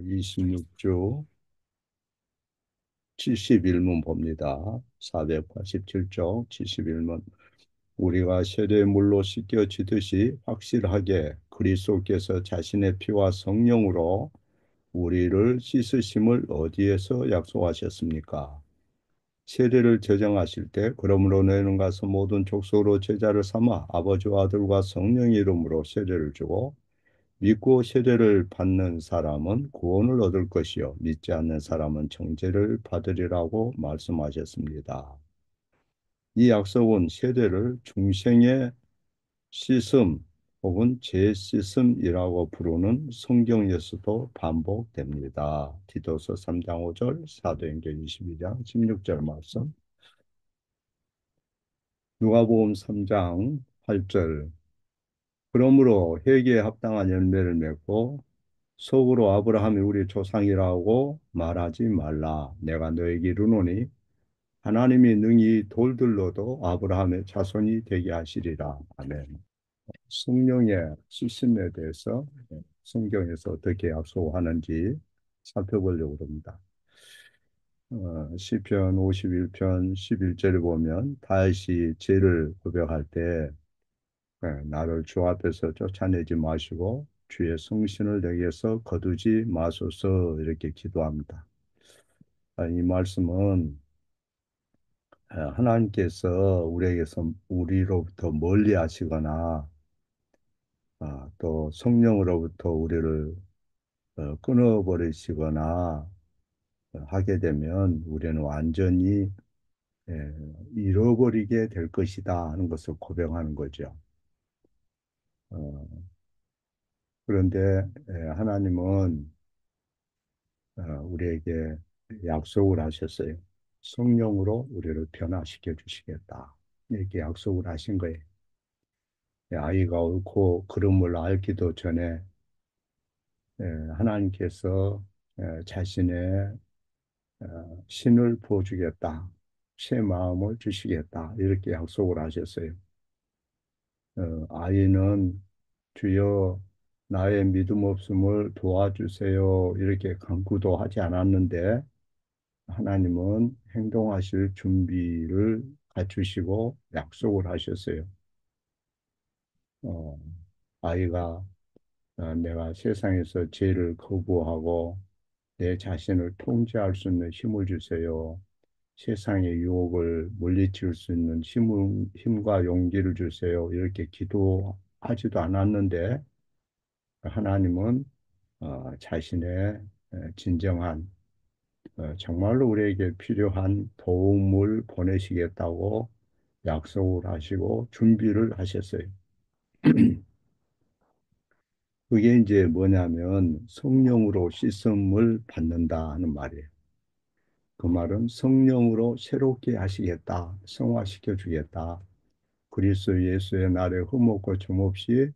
26주 71문 봅니다. 487쪽 71문. 우리가 세례의 물로 씻겨지듯이 확실하게 그리스도께서 자신의 피와 성령으로 우리를 씻으심을 어디에서 약속하셨습니까? 세례를 제정하실 때 그러므로 너희는 가서 모든 족속으로 제자를 삼아 아버지와 아들과 성령의 이름으로 세례를 주고 믿고 세례를 받는 사람은 구원을 얻을 것이요 믿지 않는 사람은 정죄를 받으리라고 말씀하셨습니다. 이 약속은 세례를 중생의 씻음 혹은 재씻음이라고 부르는 성경에서도 반복됩니다. 디도서 3장 5절, 사도행전 22장 16절 말씀, 누가복음 3장 8절. 그러므로 회개에 합당한 열매를 맺고 속으로 아브라함이 우리 조상이라고 말하지 말라. 내가 너에게 이르노니 하나님이 능히 돌들로도 아브라함의 자손이 되게 하시리라. 아멘. 성령의 씻음에 대해서 성경에서 어떻게 약속하는지 살펴보려고 합니다. 시편 51편 11절에 보면 다윗이 죄를 고백할 때 나를 주 앞에서 쫓아내지 마시고 주의 성신을 내게서 거두지 마소서 이렇게 기도합니다. 이 말씀은 하나님께서 우리로부터 멀리 하시거나 또 성령으로부터 우리를 끊어버리시거나 하게 되면 우리는 완전히 잃어버리게 될 것이다 하는 것을 고백하는 거죠. 어, 그런데 하나님은 우리에게 약속을 하셨어요. 성령으로 우리를 변화시켜 주시겠다. 이렇게 약속을 하신 거예요. 아이가 옳고 그름을 알기도 전에 하나님께서 자신의 신을 부어주겠다. 새 마음을 주시겠다. 이렇게 약속을 하셨어요. 아이는 주여 나의 믿음 없음을 도와주세요. 이렇게 간구도 하지 않았는데 하나님은 행동하실 준비를 갖추시고 약속을 하셨어요. 어, 아이가 내가 세상에서 죄를 거부하고 내 자신을 통제할 수 있는 힘을 주세요. 세상의 유혹을 물리칠 수 있는 힘과 용기를 주세요. 이렇게 기도하지도 않았는데 하나님은 자신의 진정한 정말로 우리에게 필요한 도움을 보내시겠다고 약속을 하시고 준비를 하셨어요. 그게 이제 뭐냐면 성령으로 씻음을 받는다 하는 말이에요. 그 말은 성령으로 새롭게 하시겠다, 성화시켜 주겠다. 그리스도 예수의 날에 흠없고 점없이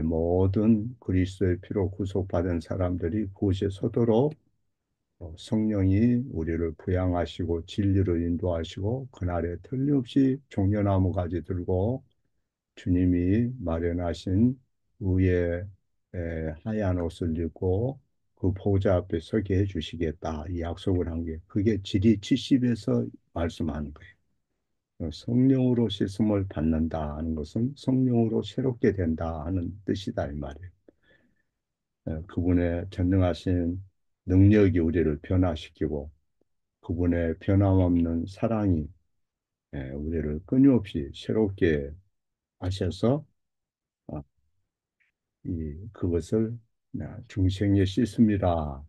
모든 그리스도의 피로 구속받은 사람들이 그곳에 서도록 성령이 우리를 부양하시고 진리로 인도하시고 그날에 틀림없이 종려나무 가지 들고 주님이 마련하신 의의 하얀 옷을 입고 그 보좌 앞에 서게 해주시겠다. 이 약속을 한 게 그게 지리 70에서 말씀하는 거예요. 성령으로 씻음을 받는다 하는 것은 성령으로 새롭게 된다 하는 뜻이다 이 말이에요. 그분의 전능하신 능력이 우리를 변화시키고 그분의 변함없는 사랑이 우리를 끊임없이 새롭게 하셔서 어, 그것을 중생의 씻음이라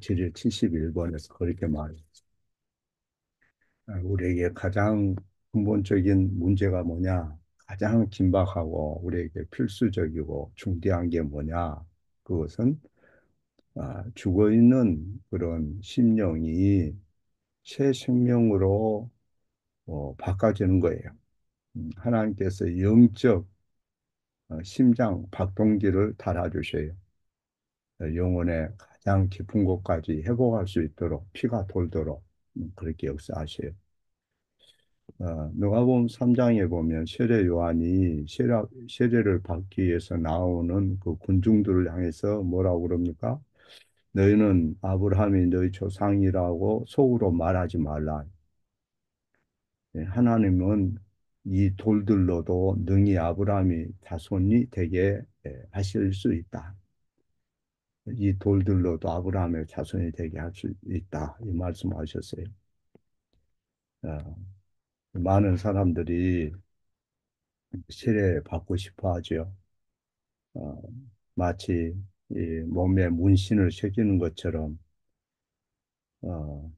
지리 71번에서 그렇게 말해요. 우리에게 가장 근본적인 문제가 뭐냐? 가장 긴박하고 우리에게 필수적이고 중대한 게 뭐냐? 그것은 죽어 있는 그런 심령이 새 생명으로 바꿔지는 거예요. 하나님께서 영적 심장 박동기를 달아주셔요. 영혼의 가장 깊은 곳까지 회복할 수 있도록 피가 돌도록 그렇게 역사하셔요. 누가복음 3장에 보면 세례 요한이 세례를 받기 위해서 나오는 그 군중들을 향해서 뭐라고 그럽니까? 너희는 아브라함이 너희 조상이라고 속으로 말하지 말라. 예, 하나님은 이 돌들로도 능히 아브라함이 자손이 되게 하실 수 있다. 이 돌들로도 아브라함의 자손이 되게 할 수 있다. 이 말씀하셨어요. 어, 많은 사람들이 세례 받고 싶어 하죠. 어, 마치 이 몸에 문신을 새기는 것처럼 어,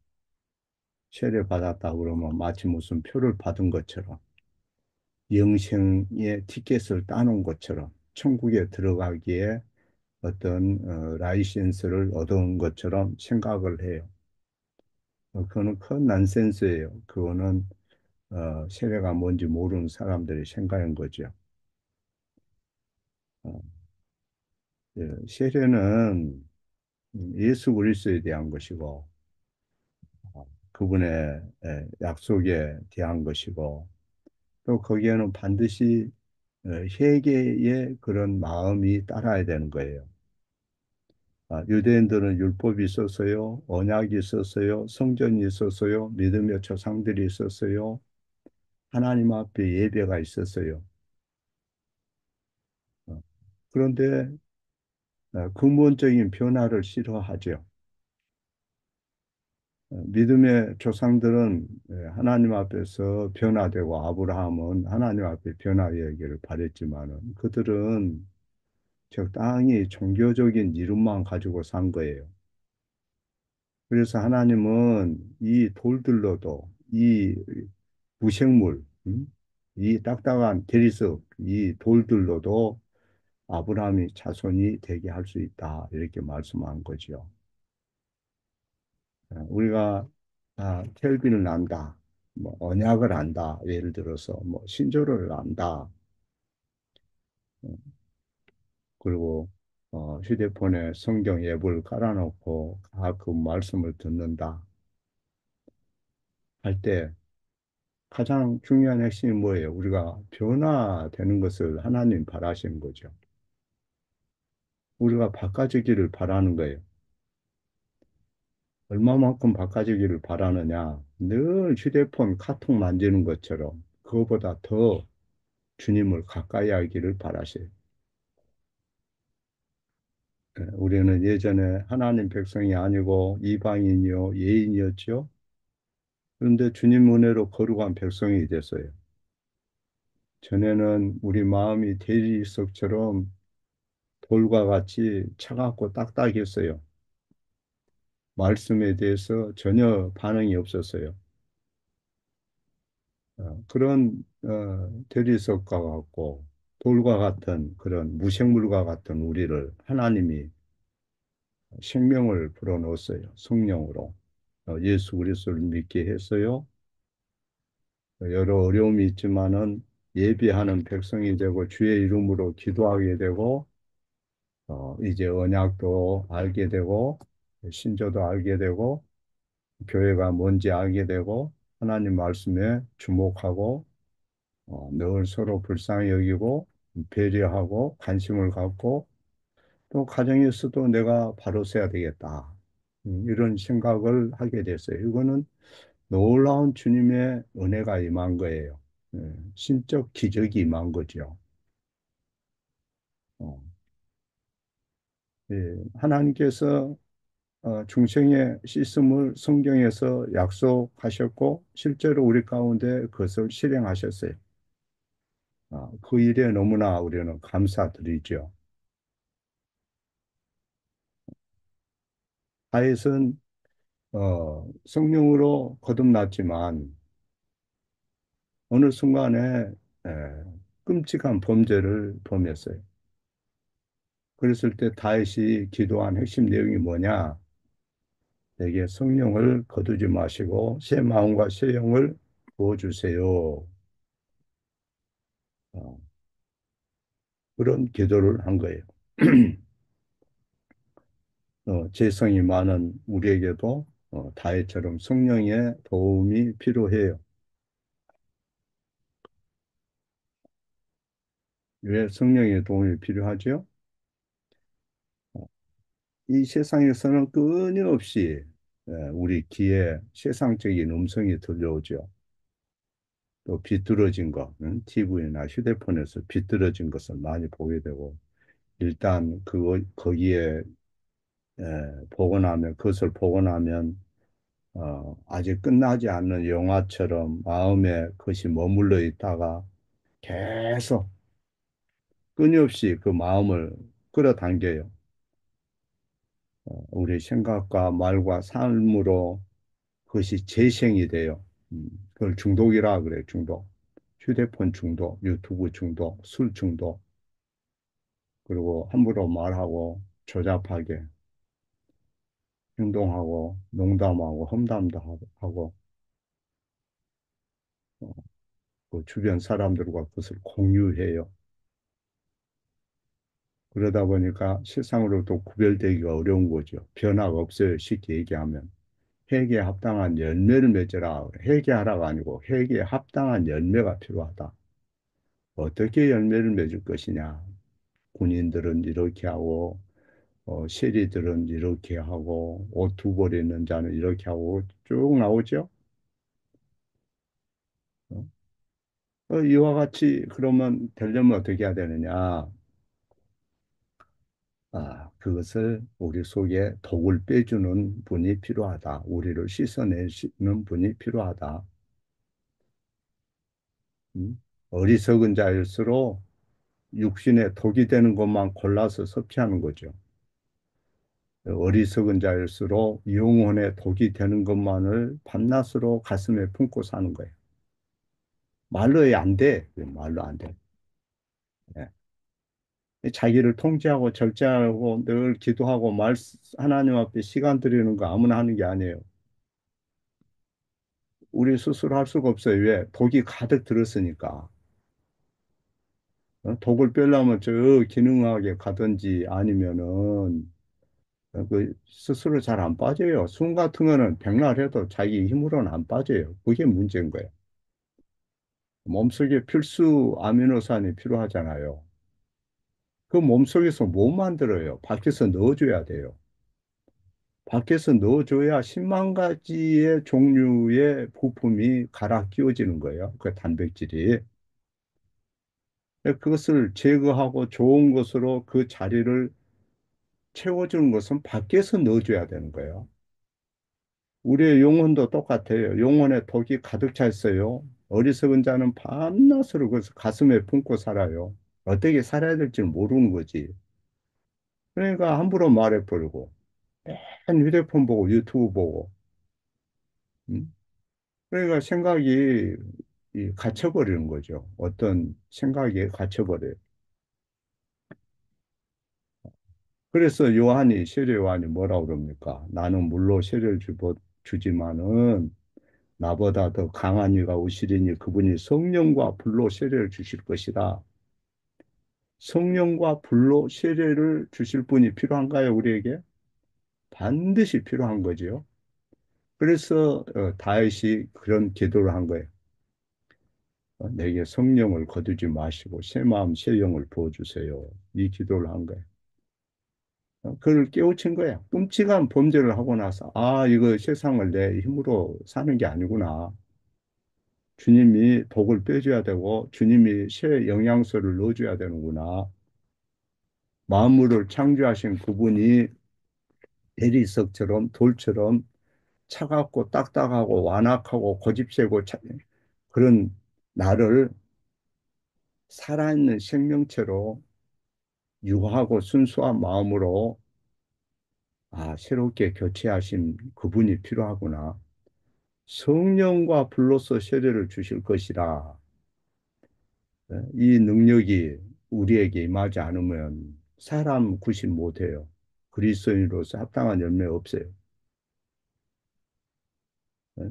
세례 받았다 그러면 마치 무슨 표를 받은 것처럼 영생의 티켓을 따놓은 것처럼 천국에 들어가기에 어떤 라이센스를 얻은 것처럼 생각을 해요. 그거는 큰 난센스예요. 그거는 세례가 뭔지 모르는 사람들이 생각한 거죠. 어, 세례는 예수 그리스도에 대한 것이고 그분의 약속에 대한 것이고 또 거기에는 반드시 회개의 그런 마음이 따라야 되는 거예요. 유대인들은 율법이 있었어요, 언약이 있었어요, 성전이 있었어요, 믿음의 조상들이 있었어요, 하나님 앞에 예배가 있었어요. 어, 그런데 근본적인 변화를 싫어하죠. 믿음의 조상들은 하나님 앞에서 변화되고 아브라함은 하나님 앞에 변화되기를 바랬지만은 그들은 적당히 종교적인 이름만 가지고 산 거예요. 그래서 하나님은 이 돌들로도 이 무생물, 이 딱딱한 대리석, 이 돌들로도 아브라함이 자손이 되게 할 수 있다. 이렇게 말씀한 거죠. 우리가 켈빈을 안다, 뭐 언약을 안다, 예를 들어서 뭐 신조를 안다, 어, 그리고 휴대폰에 성경 앱을 깔아놓고 그 말씀을 듣는다 할 때 가장 중요한 핵심이 뭐예요? 우리가 변화되는 것을 하나님 바라시는 거죠. 우리가 바꿔지기를 바라는 거예요. 얼마만큼 바꿔지기를 바라느냐? 늘 휴대폰 카톡 만지는 것처럼 그거보다 더 주님을 가까이 하기를 바라세요. 우리는 예전에 하나님 백성이 아니고 이방인이요, 예인이었죠. 그런데 주님 은혜로 거룩한 백성이 됐어요. 전에는 우리 마음이 대리석처럼 돌과 같이 차갑고 딱딱했어요. 말씀에 대해서 전혀 반응이 없었어요. 그런 대리석과 같고 돌과 같은 그런 무생물과 같은 우리를 하나님이 생명을 불어넣었어요. 성령으로. 예수 그리스도를 믿게 했어요. 여러 어려움이 있지만은 예비하는 백성이 되고 주의 이름으로 기도하게 되고 이제 언약도 알게 되고 신조도 알게 되고 교회가 뭔지 알게 되고 하나님 말씀에 주목하고 늘 서로 불쌍히 여기고 배려하고 관심을 갖고 또 가정에서도 내가 바로 서야 되겠다. 이런 생각을 하게 됐어요. 이거는 놀라운 주님의 은혜가 임한 거예요. 신적 기적이 임한 거죠. 어, 하나님께서 중생의 시스템을 성경에서 약속하셨고 실제로 우리 가운데 그것을 실행하셨어요. 그 일에 너무나 우리는 감사드리죠. 다윗은 성령으로 거듭났지만 어느 순간에 에, 끔찍한 범죄를 범했어요. 그랬을 때 다윗이 기도한 핵심 내용이 뭐냐? 내게 성령을 거두지 마시고 새 마음과 새 영을 부어주세요. 어, 그런 기도를 한 거예요. 재성이 많은 우리에게도 다윗처럼 성령의 도움이 필요해요. 왜 성령의 도움이 필요하죠? 이 세상에서는 끊임없이 우리 귀에 세상적인 음성이 들려오죠. 또 비뚤어진 거, TV나 휴대폰에서 비뚤어진 것을 많이 보게 되고, 일단 거기에 보고 나면, 그것을 보고 나면, 아직 끝나지 않는 영화처럼 마음에 그것이 머물러 있다가 계속 끊임없이 그 마음을 끌어당겨요. 우리 생각과 말과 삶으로 그것이 재생이 돼요. 그걸 중독이라 그래요, 중독. 휴대폰 중독, 유튜브 중독, 술 중독, 그리고 함부로 말하고 조잡하게 행동하고 농담하고 험담도 하고 어, 그 주변 사람들과 그것을 공유해요. 그러다 보니까 세상으로부터 구별되기가 어려운 거죠. 변화가 없어요. 쉽게 얘기하면. 회개에 합당한 열매를 맺으라. 회개하라가 아니고 회개에 합당한 열매가 필요하다. 어떻게 열매를 맺을 것이냐. 군인들은 이렇게 하고, 세리들은 이렇게 하고, 옷 두 벌 있는 자는 이렇게 하고 쭉 나오죠. 어? 이와 같이 그러면 되려면 어떻게 해야 되느냐. 그것을 우리 속에 독을 빼주는 분이 필요하다. 우리를 씻어내시는 분이 필요하다. 어리석은 자일수록 육신에 독이 되는 것만 골라서 섭취하는 거죠. 어리석은 자일수록 영혼에 독이 되는 것만을 밤낮으로 가슴에 품고 사는 거예요. 말로 안 돼. 말로 안 돼. 예. 자기를 통제하고 절제하고 늘 기도하고 하나님 앞에 시간 드리는 거 아무나 하는 게 아니에요. 우리 스스로 할 수가 없어요. 왜? 독이 가득 들었으니까. 독을 빼려면 저 기능하게 가든지 아니면은 그 스스로 잘 안 빠져요. 숨 같은 거는 백날 해도 자기 힘으로는 안 빠져요. 그게 문제인 거예요. 몸속에 필수 아미노산이 필요하잖아요. 그 몸속에서 못 만들어요. 밖에서 넣어줘야 돼요. 밖에서 넣어줘야 10만 가지의 종류의 부품이 갈아 끼워지는 거예요. 그 단백질이. 그것을 제거하고 좋은 것으로 그 자리를 채워주는 것은 밖에서 넣어줘야 되는 거예요. 우리의 영혼도 똑같아요. 영혼에 독이 가득 차 있어요. 어리석은 자는 밤낮으로 그 가슴에 품고 살아요. 어떻게 살아야 될지 모르는 거지. 그러니까 함부로 말해버리고, 맨 휴대폰 보고 유튜브 보고, 음? 그러니까 생각이 갇혀버리는 거죠. 어떤 생각에 갇혀버려요. 그래서 세례 요한이 뭐라고 그럽니까? 나는 물로 세례를 주지만은 나보다 더 강한 이가 오시리니 그분이 성령과 불로 세례를 주실 것이다. 성령과 불로 세례를 주실 분이 필요한가요, 우리에게? 반드시 필요한 거지요. 그래서 다윗이 그런 기도를 한 거예요. 내게 성령을 거두지 마시고 새 마음 새 영을 부어주세요. 이 기도를 한 거예요. 그를 깨우친 거예요. 끔찍한 범죄를 하고 나서 이거 세상을 내 힘으로 사는 게 아니구나. 주님이 복을 빼줘야 되고 주님이 새 영양소를 넣어줘야 되는구나. 만물을 창조하신 그분이 대리석처럼 돌처럼 차갑고 딱딱하고 완악하고 고집세고 그런 나를 살아있는 생명체로 유하고 순수한 마음으로 새롭게 교체하신 그분이 필요하구나. 성령과 불로서 세례를 주실 것이라. 이 능력이 우리에게 임하지 않으면 사람 구실 못해요. 그리스도인으로서 합당한 열매 없어요. 예?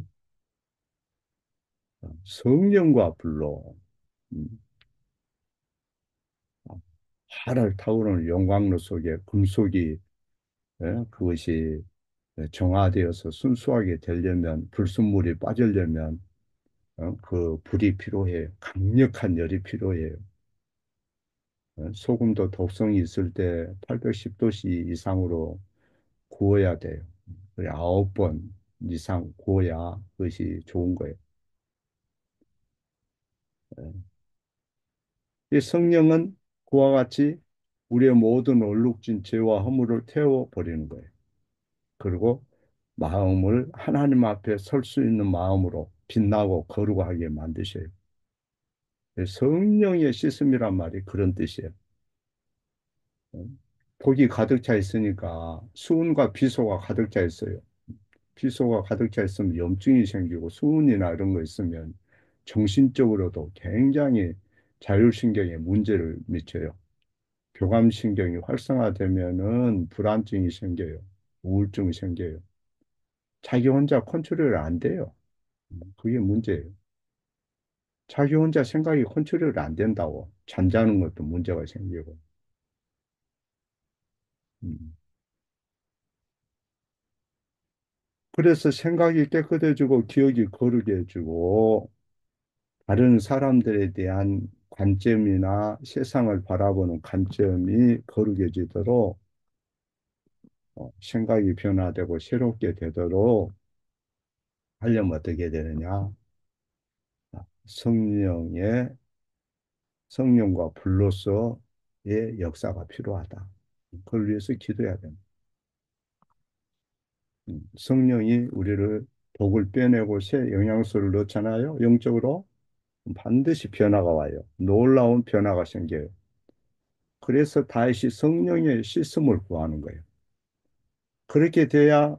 성령과 불로 음, 활을 타오르는 영광로 속에 금속이 그것이 정화되어서 순수하게 되려면 불순물이 빠지려면 그 불이 필요해요. 강력한 열이 필요해요. 소금도 독성이 있을 때 810도씨 이상으로 구워야 돼요. 그래, 9번 이상 구워야 그것이 좋은 거예요. 이 성령은 그와 같이 우리의 모든 얼룩진 죄와 허물을 태워버리는 거예요. 그리고 마음을 하나님 앞에 설 수 있는 마음으로 빛나고 거룩하게 만드셔요. 성령의 씻음이란 말이 그런 뜻이에요. 복이 가득 차 있으니까 수은과 비소가 가득 차 있어요. 비소가 가득 차 있으면 염증이 생기고 수은이나 이런 거 있으면 정신적으로도 굉장히 자율신경에 문제를 미쳐요. 교감신경이 활성화되면은 불안증이 생겨요. 우울증이 생겨요. 자기 혼자 컨트롤 안 돼요. 그게 문제예요. 자기 혼자 생각이 컨트롤 안 된다고. 잠자는 것도 문제가 생기고. 음. 그래서 생각이 깨끗해지고 기억이 거룩해지고 다른 사람들에 대한 관점이나 세상을 바라보는 관점이 거룩해지도록 생각이 변화되고 새롭게 되도록 하려면 어떻게 되느냐? 성령의 성령과 불로서의 역사가 필요하다. 그걸 위해서 기도해야 됩니다. 성령이 우리를 독을 빼내고 새 영양소를 넣잖아요. 영적으로 반드시 변화가 와요. 놀라운 변화가 생겨요. 그래서 다시 성령의 씻음을 구하는 거예요. 그렇게 돼야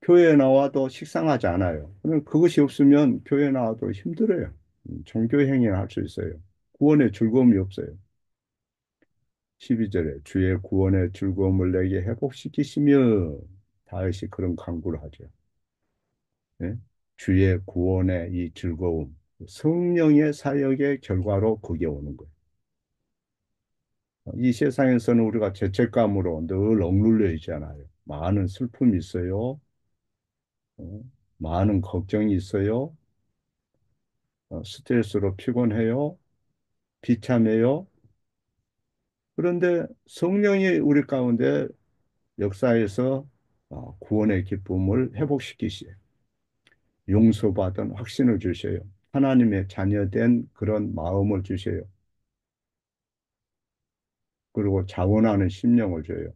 교회에 나와도 식상하지 않아요. 그것이 없으면 교회에 나와도 힘들어요. 종교 행위를 할 수 있어요. 구원의 즐거움이 없어요. 12절에 주의 구원의 즐거움을 내게 회복시키시며 다윗이 그런 간구를 하죠. 예? 주의 구원의 이 즐거움, 성령의 사역의 결과로 그게 오는 거예요. 이 세상에서는 우리가 죄책감으로 늘 억눌려 있잖아요. 많은 슬픔이 있어요. 어? 많은 걱정이 있어요. 스트레스로 피곤해요. 비참해요. 그런데 성령이 우리 가운데 역사에서 구원의 기쁨을 회복시키시요. 용서받은 확신을 주셔요. 하나님의 자녀된 그런 마음을 주셔요. 그리고 자원하는 심령을 줘요.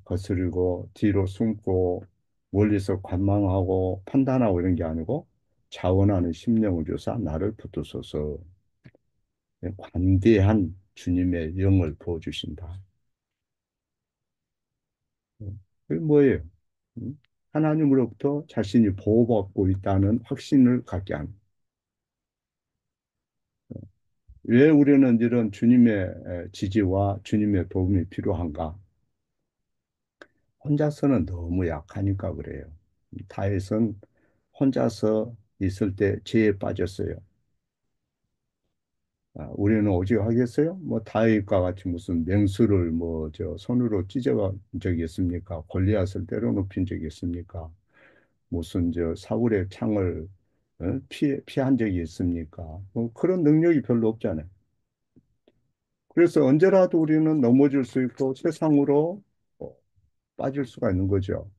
거스르고 뒤로 숨고 멀리서 관망하고 판단하고 이런 게 아니고 자원하는 심령을 줘서 나를 붙드소서 관대한 주님의 영을 부어주신다. 그게 뭐예요? 음? 하나님으로부터 자신이 보호받고 있다는 확신을 갖게 하는. 왜 우리는 이런 주님의 지지와 주님의 도움이 필요한가? 혼자서는 너무 약하니까 그래요. 다윗은 혼자서 있을 때 죄에 빠졌어요. 우리는 오직 하겠어요? 뭐 다윗과 같이 무슨 맹수를 뭐 저 손으로 찢어간 적이 있습니까? 골리앗을 때려눕힌 적이 있습니까? 무슨 저 사울의 창을 피한 적이 있습니까? 뭐 그런 능력이 별로 없잖아요. 그래서 언제라도 우리는 넘어질 수 있고 세상으로 어, 빠질 수가 있는 거죠.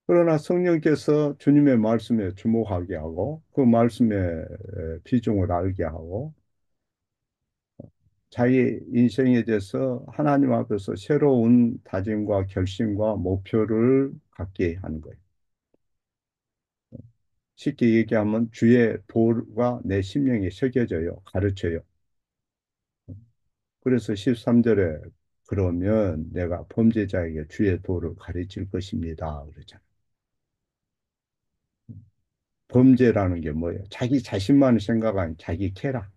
그러나 성령께서 주님의 말씀에 주목하게 하고 그 말씀의 비중을 알게 하고 자기 인생에 대해서 하나님 앞에서 새로운 다짐과 결심과 목표를 갖게 하는 거예요. 쉽게 얘기하면 주의 도가 내 심령에 새겨져요. 가르쳐요. 그래서 13절에 그러면 내가 범죄자에게 주의 도를 가르칠 것입니다. 그러잖아요. 범죄라는 게 뭐예요? 자기 자신만 생각하는 자기 쾌락.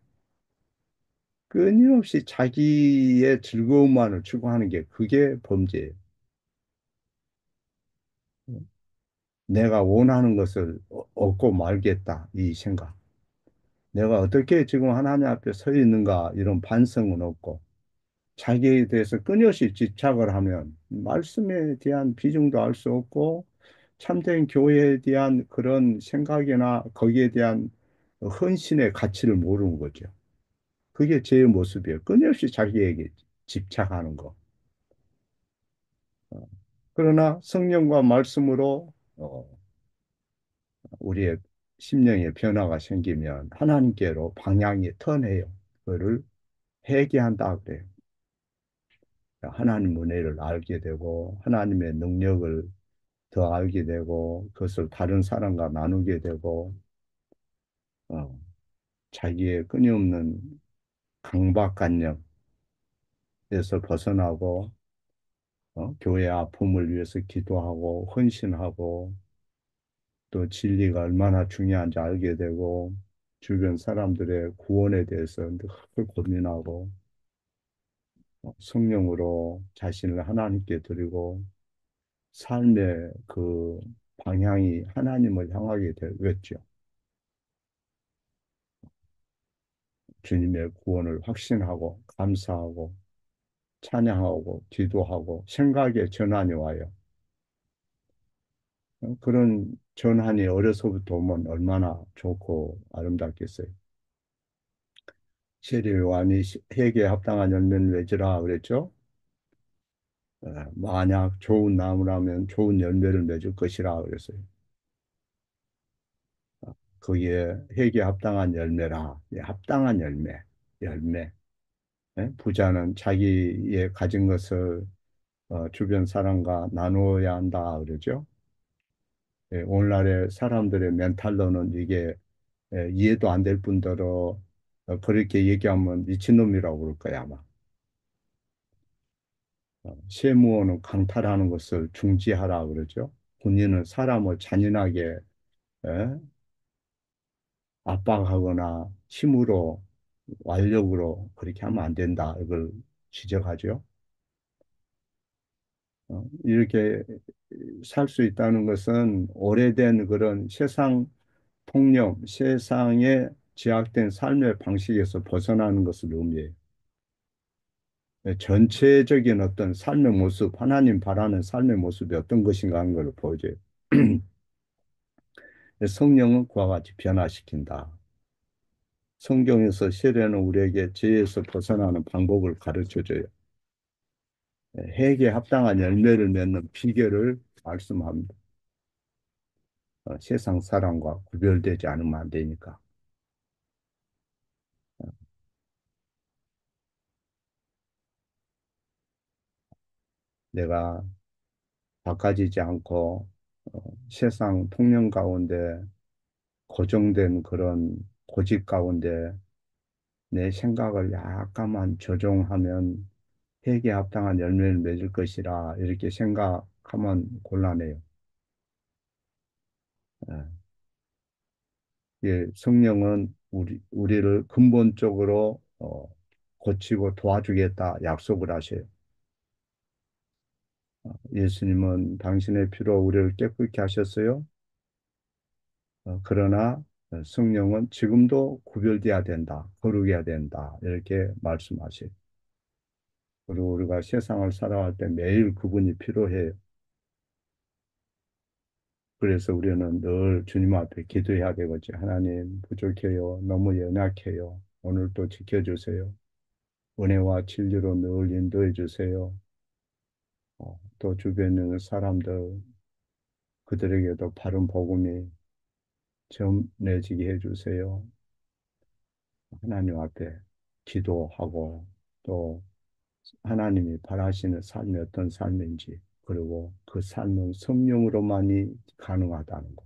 끊임없이 자기의 즐거움만을 추구하는 게 그게 범죄예요. 내가 원하는 것을 얻고 말겠다. 이 생각. 내가 어떻게 지금 하나님 앞에 서 있는가 이런 반성은 없고 자기에 대해서 끊임없이 집착을 하면 말씀에 대한 비중도 알 수 없고 참된 교회에 대한 그런 생각이나 거기에 대한 헌신의 가치를 모르는 거죠. 그게 제 모습이에요. 끊임없이 자기에게 집착하는 거. 어, 그러나 성령과 말씀으로 우리의 심령의 변화가 생기면 하나님께로 방향이 턴해요. 그거를 회개한다 그래요. 하나님 은혜를 알게 되고 하나님의 능력을 더 알게 되고 그것을 다른 사람과 나누게 되고 어, 자기의 끊임없는 강박관념에서 벗어나고 교회 아픔을 위해서 기도하고 헌신하고 또 진리가 얼마나 중요한지 알게 되고 주변 사람들의 구원에 대해서 늘 고민하고 성령으로 자신을 하나님께 드리고 삶의 그 방향이 하나님을 향하게 되겠죠. 주님의 구원을 확신하고 감사하고 찬양하고 기도하고 생각의 전환이 와요. 그런 전환이 어려서부터 오면 얼마나 좋고 아름답겠어요. 세례 요한이 회개에 합당한 열매를 맺으라 그랬죠. 만약 좋은 나무라면 좋은 열매를 맺을 것이라 그랬어요. 거기에 회개에 합당한 열매라. 예, 합당한 열매, 열매. 예? 부자는 자기의 가진 것을 주변 사람과 나누어야 한다 그러죠. 예, 오늘날의 사람들의 멘탈로는 이게 이해도 안 될 뿐더러 그렇게 얘기하면 미친놈이라고 그럴 거야 아마. 세무원은 강탈하는 것을 중지하라 그러죠. 군인은 사람을 잔인하게 에, 압박하거나 힘으로 완력으로 그렇게 하면 안 된다. 이걸 지적하죠. 이렇게 살 수 있다는 것은 오래된 그런 세상 통념, 세상에 제약된 삶의 방식에서 벗어나는 것을 의미해요. 전체적인 어떤 삶의 모습, 하나님 바라는 삶의 모습이 어떤 것인가 하는 걸 보여줘요. 성령은 그와 같이 변화시킨다. 성경에서 세례는 우리에게 죄에서 벗어나는 방법을 가르쳐줘요. 회개에 합당한 열매를 맺는 비결을 말씀합니다. 세상 사람과 구별되지 않으면 안 되니까. 내가 바꿔지지 않고 세상 통념 가운데 고정된 그런 고집 가운데 내 생각을 약간만 조정하면 회개에 합당한 열매를 맺을 것이라 이렇게 생각하면 곤란해요. 예. 예, 성령은 우리를 근본적으로 고치고 도와주겠다 약속을 하셔요. 예수님은 당신의 피로 우리를 깨끗게 하셨어요. 그러나 성령은 지금도 구별돼야 된다, 거룩해야 된다 이렇게 말씀하셔요. 그리고 우리가 세상을 살아갈 때 매일 그분이 필요해요. 그래서 우리는 늘 주님 앞에 기도해야 되겠지. 하나님 부족해요. 너무 연약해요. 오늘도 지켜주세요. 은혜와 진리로 늘 인도해 주세요. 또 주변에 있는 사람들 그들에게도 바른 복음이 전해지게 해 주세요. 하나님 앞에 기도하고 또 하나님이 바라시는 삶이 어떤 삶인지 그리고 그 삶은 성령으로만이 가능하다는 것.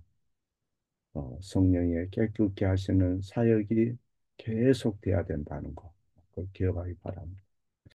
성령의 깨끗게 하시는 사역이 계속돼야 된다는 거. 그걸 기억하기 바랍니다.